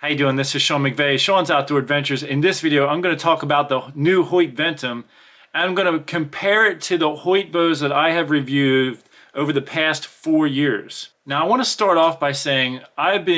How you doing? This is Sean McVeigh, Sean's Outdoor Adventures. In this video, I'm going to talk about the new Hoyt Ventum, and I'm going to compare it to the Hoyt bows that I have reviewed over the past 4 years. Now, I want to start off by saying I've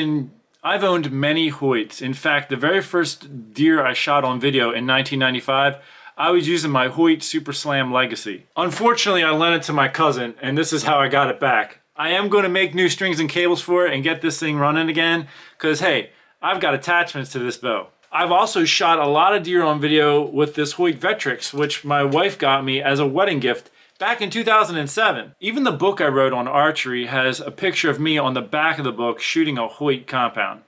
owned many Hoyts. In fact, the very first deer I shot on video in 1995, I was using my Hoyt Super Slam Legacy. Unfortunately, I lent it to my cousin, and this is how I got it back. I am going to make new strings and cables for it and get this thing running again, because hey, I've got attachments to this bow. I've also shot a lot of deer on video with this Hoyt Vetrix, which my wife got me as a wedding gift back in 2007. Even the book I wrote on archery has a picture of me on the back of the book shooting a Hoyt compound.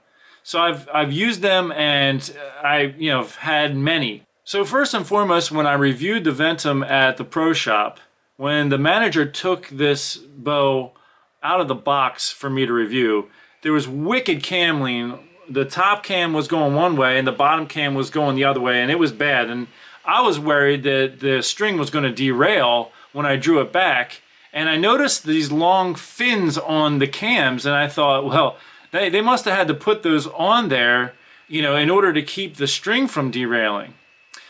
So I've used them, and I've had many. So first and foremost, when I reviewed the Ventum at the pro shop, when the manager took this bow out of the box for me to review, there was wicked cam lean. The top cam was going one way and the bottom cam was going the other way, and it was bad. And I was worried that the string was going to derail when I drew it back. And I noticed these long fins on the cams, and I thought, well, they must have had to put those on there, in order to keep the string from derailing.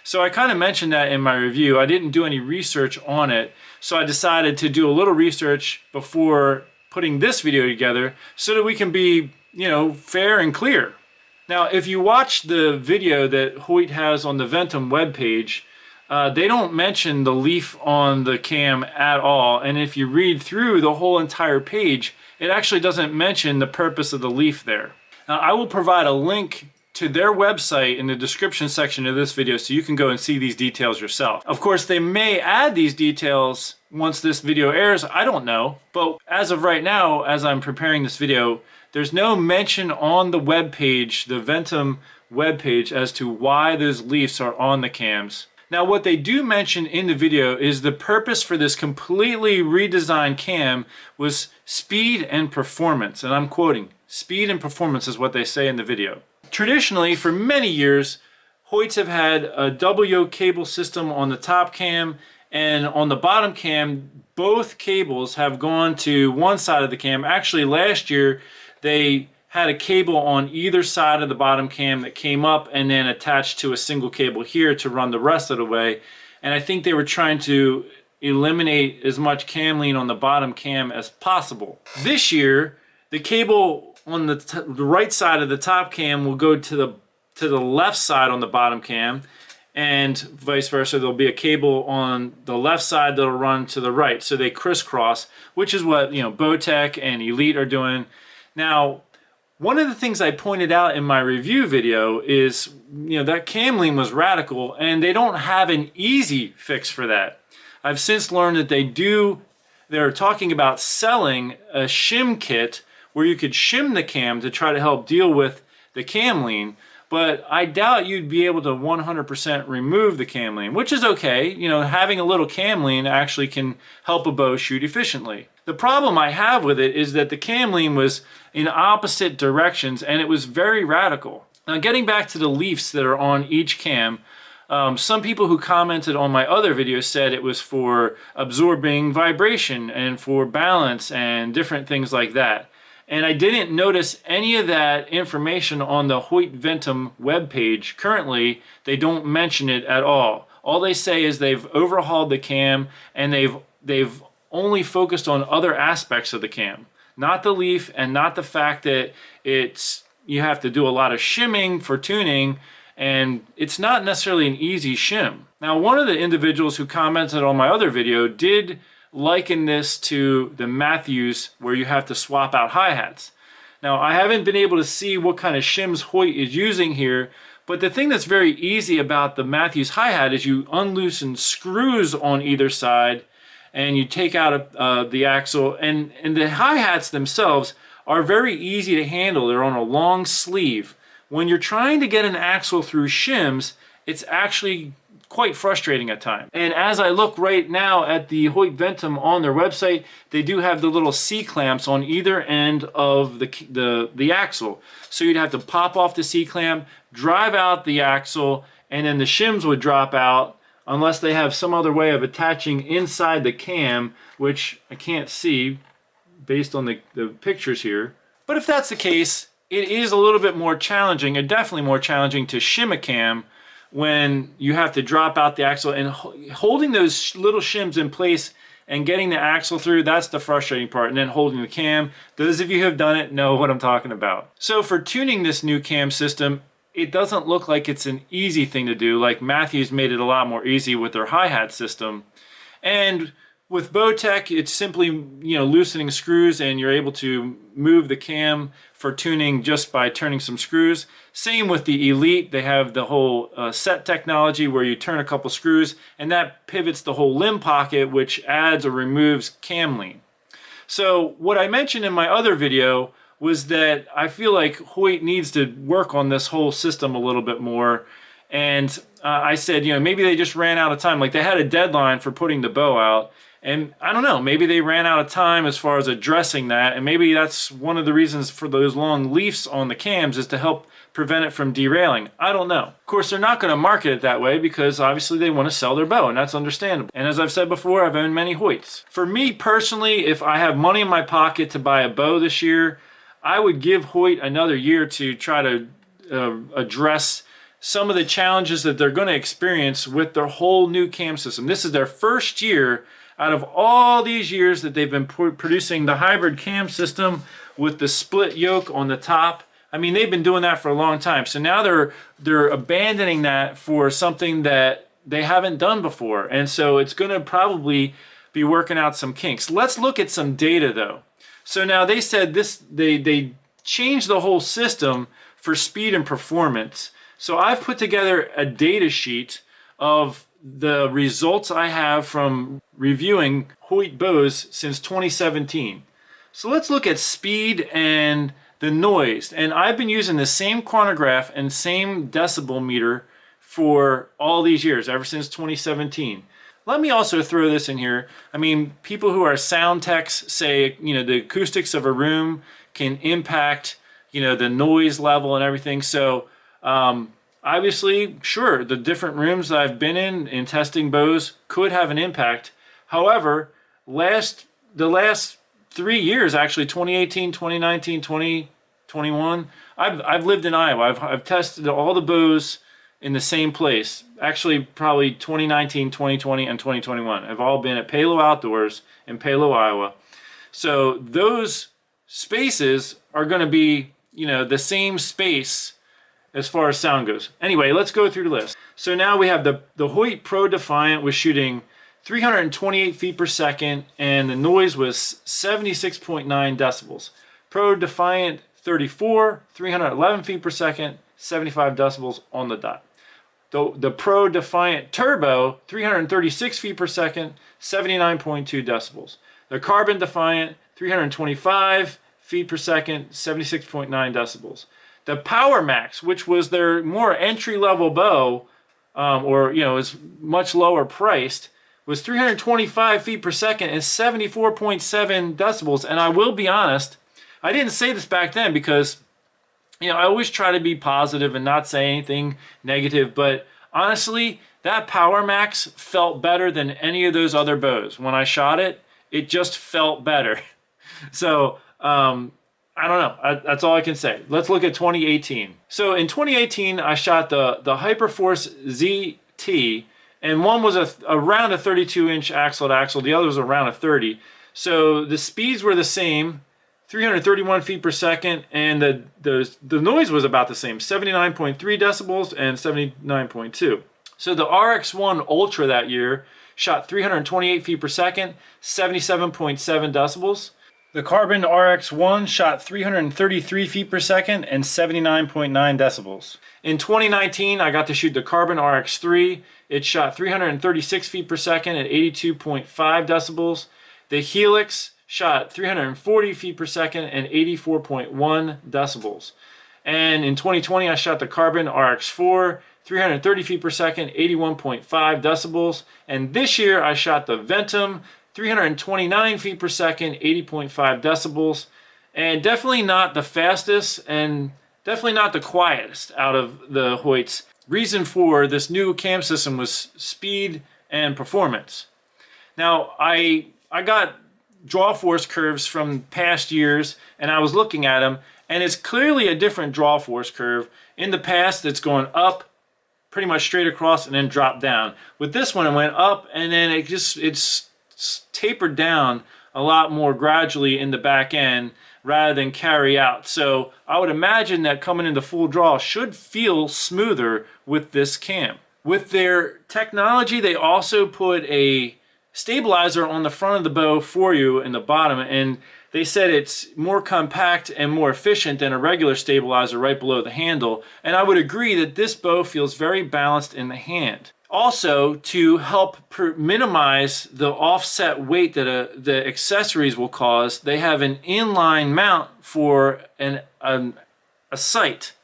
So I kind of mentioned that in my review. I didn't do any research on it, so I decided to do a little research before putting this video together so that we can be fair and clear. Now, if you watch the video that Hoyt has on the Ventum webpage, they don't mention the leaf on the cam at all. And if you read through the whole entire page, it actually doesn't mention the purpose of the leaf there. Now, I will provide a link to their website in the description section of this video so you can go and see these details yourself. Of course, they may add these details once this video airs, I don't know. But as of right now, as I'm preparing this video, there's no mention on the webpage, the Ventum webpage, as to why those leaves are on the cams. Now, what they do mention in the video is the purpose for this completely redesigned cam was speed and performance. And I'm quoting, speed and performance is what they say in the video. Traditionally, for many years, Hoyts have had a double yoke cable system on the top cam, and on the bottom cam, both cables have gone to one side of the cam. Actually, last year, they had a cable on either side of the bottom cam that came up and then attached to a single cable here to run the rest of the way. And I think they were trying to eliminate as much cam lean on the bottom cam as possible. This year, the cable on the right side of the top cam will go to the left side on the bottom cam, and vice versa. There'll be a cable on the left side that'll run to the right. So they crisscross, which is what Bowtech and Elite are doing. Now, one of the things I pointed out in my review video is, that cam lean was radical, and they don't have an easy fix for that. I've since learned that they're talking about selling a shim kit where you could shim the cam to try to help deal with the cam lean, but I doubt you'd be able to 100% remove the cam lean, which is okay. Having a little cam lean actually can help a bow shoot efficiently. The problem I have with it is that the cam lean was in opposite directions, and it was very radical. Now, getting back to the leaves that are on each cam, some people who commented on my other videos said it was for absorbing vibration and for balance and different things like that. And I didn't notice any of that information on the Hoyt Ventum webpage. Currently, they don't mention it at all. All they say is they've overhauled the cam, and they've only focused on other aspects of the cam, not the leaf, and not the fact that you have to do a lot of shimming for tuning, and it's not necessarily an easy shim. Now, one of the individuals who commented on my other video did liken this to the Matthews, where you have to swap out hi-hats. Now, I haven't been able to see what kind of shims Hoyt is using here, but the thing that's very easy about the Matthews hi-hat is you unloosen screws on either side, and you take out the axle, and the hi-hats themselves are very easy to handle. They're on a long sleeve. When you're trying to get an axle through shims, it's actually quite frustrating at times. And as I look right now at the Hoyt Ventum on their website, they do have the little C-clamps on either end of the axle. So you'd have to pop off the C-clamp, drive out the axle, and then the shims would drop out, unless they have some other way of attaching inside the cam, which I can't see based on the pictures here. But if that's the case, it is a little bit more challenging, and definitely more challenging to shim a cam when you have to drop out the axle, and holding those little shims in place and getting the axle through, that's the frustrating part. And then holding the cam, those of you who have done it know what I'm talking about. So for tuning this new cam system, it doesn't look like it's an easy thing to do. Like Matthews made it a lot more easy with their hi-hat system. And with Bowtech, it's simply, loosening screws, and you're able to move the cam for tuning just by turning some screws. Same with the Elite. They have the whole set technology where you turn a couple screws and that pivots the whole limb pocket, which adds or removes cam lean. So what I mentioned in my other video was that I feel like Hoyt needs to work on this whole system a little bit more. And I said, maybe they just ran out of time. Like, they had a deadline for putting the bow out. And I don't know, maybe they ran out of time as far as addressing that. And maybe that's one of the reasons for those long leafs on the cams, is to help prevent it from derailing. I don't know. Of course, they're not going to market it that way because obviously they want to sell their bow, and that's understandable. And as I've said before, I've owned many Hoyts. For me personally, if I have money in my pocket to buy a bow this year, I would give Hoyt another year to try to address some of the challenges that they're going to experience with their whole new cam system. This is their first year out of all these years that they've been producing the hybrid cam system with the split yoke on the top. I mean, they've been doing that for a long time. So now they're abandoning that for something that they haven't done before. And so it's going to probably be working out some kinks. Let's look at some data though. So now they said they changed the whole system for speed and performance. So I've put together a data sheet of the results I have from reviewing Hoyt bows since 2017. So let's look at speed and the noise. And I've been using the same chronograph and same decibel meter for all these years, ever since 2017. Let me also throw this in here. I mean, people who are sound techs say, the acoustics of a room can impact, the noise level and everything. So obviously, sure, the different rooms that I've been in testing bows could have an impact. However, the last 3 years, actually 2018, 2019, 2021, I've lived in Iowa. I've tested all the bows in the same place. Actually, probably 2019, 2020, and 2021 have all been at Palo Outdoors in Palo, Iowa. So those spaces are going to be, the same space as far as sound goes. Anyway, let's go through the list. So now we have the Hoyt Pro Defiant was shooting 328 feet per second, and the noise was 76.9 decibels. Pro Defiant 34, 311 feet per second, 75 decibels on the dot. The Pro Defiant Turbo, 336 feet per second, 79.2 decibels. The Carbon Defiant, 325 feet per second, 76.9 decibels. The Power Max, which was their more entry-level bow, is much lower priced, was 325 feet per second and 74.7 decibels. And I will be honest, I didn't say this back then because, I always try to be positive and not say anything negative. But honestly, that Power Max felt better than any of those other bows. When I shot it, it just felt better. So, I don't know. That's all I can say. Let's look at 2018. So in 2018, I shot the Hyperforce ZT, and one was around a 32-inch axle to axle. The other was around a 30. So the speeds were the same, 331 feet per second, and the noise was about the same, 79.3 decibels and 79.2. So the RX1 Ultra that year shot 328 feet per second, 77.7 decibels. The Carbon RX1 shot 333 feet per second and 79.9 decibels. In 2019, I got to shoot the Carbon RX3. It shot 336 feet per second at 82.5 decibels. The Helix shot 340 feet per second and 84.1 decibels. And in 2020, I shot the Carbon RX4, 330 feet per second, 81.5 decibels. And this year, I shot the Ventum, 329 feet per second, 80.5 decibels, and definitely not the fastest and definitely not the quietest out of the Hoyts. Reason for this new cam system was speed and performance. Now, I got draw force curves from past years, and I was looking at them, And it's clearly a different draw force curve. In the past, it's going up pretty much straight across and then dropped down. With this one, it went up and then it's tapered down a lot more gradually in the back end rather than carry out. So I would imagine that coming into full draw should feel smoother with this cam. With their technology, they also put a stabilizer on the front of the bow for you in the bottom, and they said it's more compact and more efficient than a regular stabilizer right below the handle. And I would agree that this bow feels very balanced in the hand. Also, to help minimize the offset weight that the accessories will cause, they have an inline mount for a sight.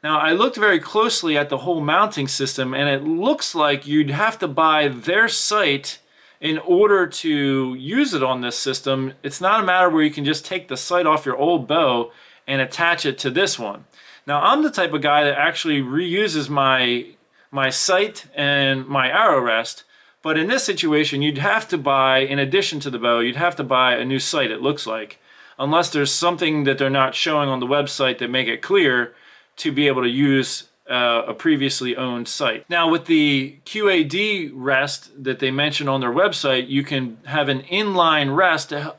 Now, I looked very closely at the whole mounting system, and it looks like you'd have to buy their sight in order to use it on this system. It's not a matter where you can just take the sight off your old bow and attach it to this one. Now, I'm the type of guy that actually reuses my sight and my arrow rest, but in this situation, you'd have to buy, in addition to the bow, you'd have to buy a new sight, it looks like, unless there's something that they're not showing on the website that make it clear to be able to use a previously owned sight. Now, with the QAD rest that they mentioned on their website, you can have an inline rest to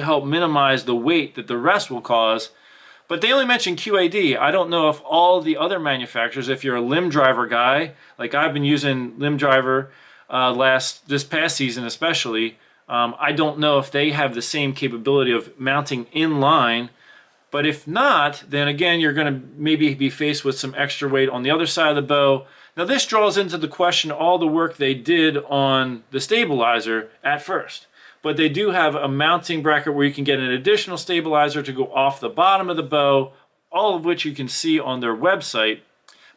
help minimize the weight that the rest will cause. But they only mentioned QAD. I don't know if all the other manufacturers, if you're a limb driver guy, like I've been using limb driver this past season especially, I don't know if they have the same capability of mounting inline. But if not, then again, you're going to maybe be faced with some extra weight on the other side of the bow. Now, this draws into the question all the work they did on the stabilizer at first. But they do have a mounting bracket where you can get an additional stabilizer to go off the bottom of the bow, all of which you can see on their website.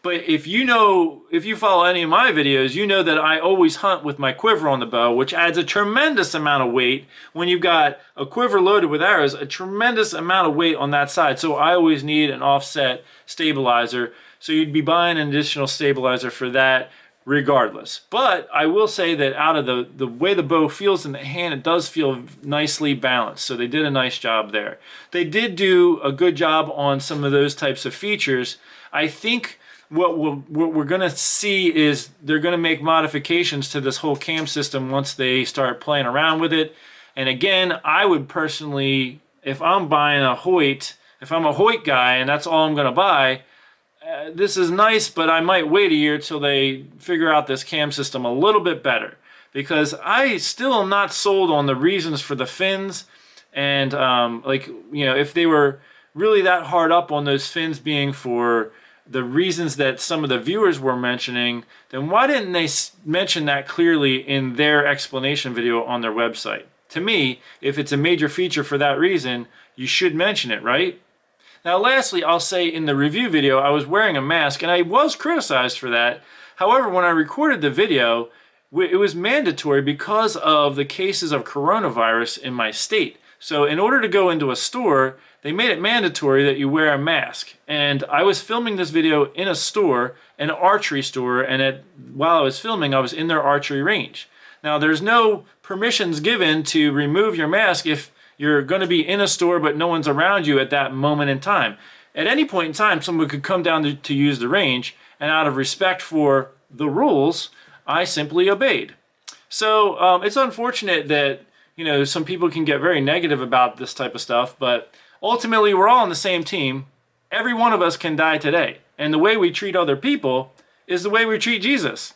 But if you follow any of my videos, you know that I always hunt with my quiver on the bow, which adds a tremendous amount of weight. When you've got a quiver loaded with arrows, a tremendous amount of weight on that side. So I always need an offset stabilizer. So you'd be buying an additional stabilizer for that regardless. But I will say that out of the way the bow feels in the hand, it does feel nicely balanced. So they did a nice job there. They did do a good job on some of those types of features. I think what we're going to see is they're going to make modifications to this whole cam system once they start playing around with it. And again, I would personally, if I'm buying a Hoyt, if I'm a Hoyt guy and that's all I'm going to buy, this is nice, but I might wait a year till they figure out this cam system a little bit better, because I still am not sold on the reasons for the fins. And if they were really that hard up on those fins being for the reasons that some of the viewers were mentioning, then why didn't they mention that clearly in their explanation video on their website? To me, if it's a major feature for that reason, you should mention it, right? Now, lastly, I'll say in the review video, I was wearing a mask, and I was criticized for that. However, when I recorded the video, it was mandatory because of the cases of coronavirus in my state. So in order to go into a store, they made it mandatory that you wear a mask. And I was filming this video in a store, an archery store, and while I was filming, I was in their archery range. Now, there's no permissions given to remove your mask if you're going to be in a store but no one's around you at that moment in time. At any point in time, someone could come down to use the range, and out of respect for the rules, I simply obeyed. So it's unfortunate that some people can get very negative about this type of stuff, but ultimately we're all on the same team. Every one of us can die today, and the way we treat other people is the way we treat Jesus.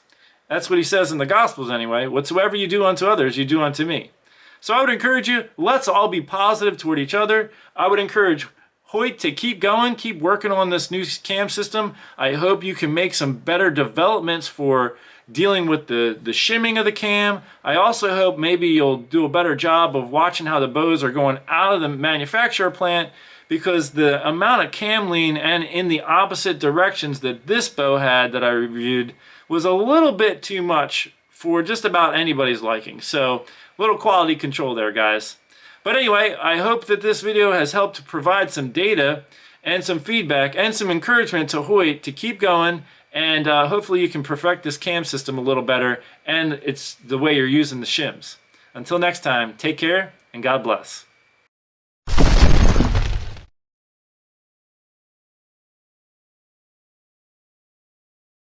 That's what he says in the Gospels anyway. Whatsoever you do unto others, you do unto me. So I would encourage you, let's all be positive toward each other. I would encourage Hoyt to keep going, keep working on this new cam system. I hope you can make some better developments for dealing with the shimming of the cam. I also hope maybe you'll do a better job of watching how the bows are going out of the manufacturer plant, because the amount of cam lean and in the opposite directions that this bow had that I reviewed was a little bit too much for just about anybody's liking. So little quality control there, guys. But anyway, I hope that this video has helped to provide some data and some feedback and some encouragement to Hoyt to keep going, and hopefully you can perfect this cam system a little better, and it's the way you're using the shims. Until next time, take care and God bless.